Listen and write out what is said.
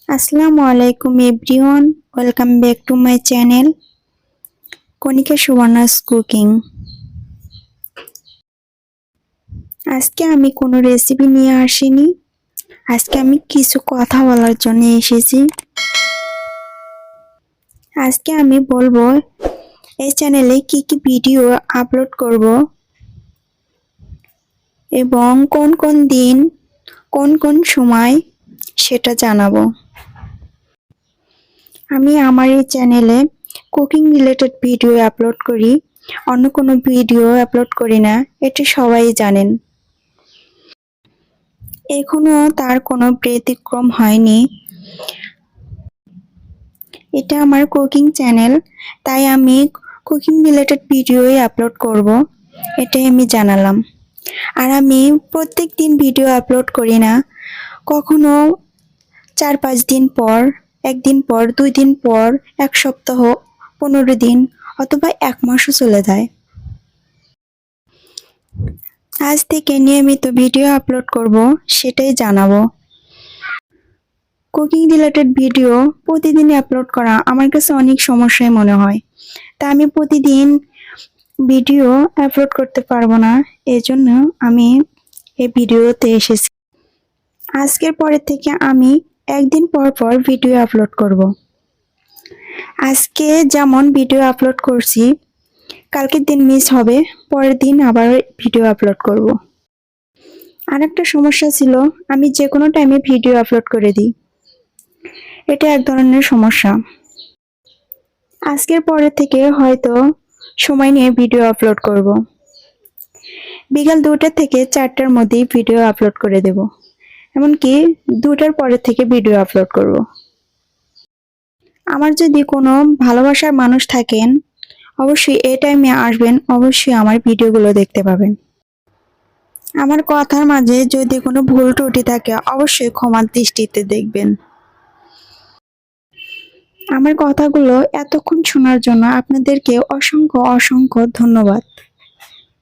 আসসালামু আলাইকুম everyone, welcome back to my channel Kanika Subarna's cooking. আজকে আমি কোনো রেসিপি নিয়ে আসিনি, আজকে আমি কিছু কথা বলার জন্য এসেছি। আজকে আমি বলবো এই চ্যানেলে কি কি ভিডিও আপলোড করব এবং কোন কোন দিন কোন কোন সময় সেটা জানাবো। আমি আমার এই চ্যানেলে কুকিং রিলেটেড ভিডিও আপলোড করি, অন্য কোনো ভিডিও আপলোড করি না, এটা সবাই জানেন। এখনো তার কোনো ব্যতিক্রম হয়নি। এটা আমার কুকিং চ্যানেল, তাই আমি কুকিং রিলেটেড ভিডিওই আপলোড করব, এটাই আমি জানালাম। আর আমি প্রত্যেক দিন ভিডিও আপলোড করি না, কখনো 4-5 দিন পর, একদিন পর, 2 দিন পর, 1 সপ্তাহ, 15 দিন অথবা 1 মাসও চলে যায়। আজ থেকে নিয়মিত ভিডিও আপলোড করব, সেটাই জানাবো। কুকিং রিলেটেড ভিডিও প্রতিদিনই আপলোড করা আমার কাছে অনেক সমস্যাই মনে হয়, তা আমি প্রতিদিন ভিডিও আপলোড করতে পারবো না, এজন্য আমি এই ভিডিওতে এসেছি। আজকের পরের থেকে আমি একদিন পর পর ভিডিও আপলোড করব। আজকে যেমন ভিডিও আপলোড করছি, কালকের দিন মিস হবে, পরের দিন আবার ভিডিও আপলোড করব। আরেকটা সমস্যা ছিল, আমি যে কোনো টাইমে ভিডিও আপলোড করে দিই, এটা এক ধরনের সমস্যা। আজকের পরে থেকে হয়তো সময় নিয়ে ভিডিও আপলোড করব। বিকাল 2টা থেকে 4টার মধ্যেই ভিডিও আপলোড করে দেব, এমনকি 2টার পরে থেকে ভিডিও আপলোড করব। আমার যদি কোনো ভালোবাসার মানুষ থাকেন, অবশ্যই এই টাইমে আসবেন, অবশ্যই আমার ভিডিওগুলো দেখতে পাবেন। আমার কথার মাঝে যদি কোনো ভুল ত্রুটি থাকে, অবশ্যই ক্ষমার দৃষ্টিতে দেখবেন। আমার কথাগুলো এতক্ষণ শোনার জন্য আপনাদেরকে অসংখ্য অসংখ্য ধন্যবাদ।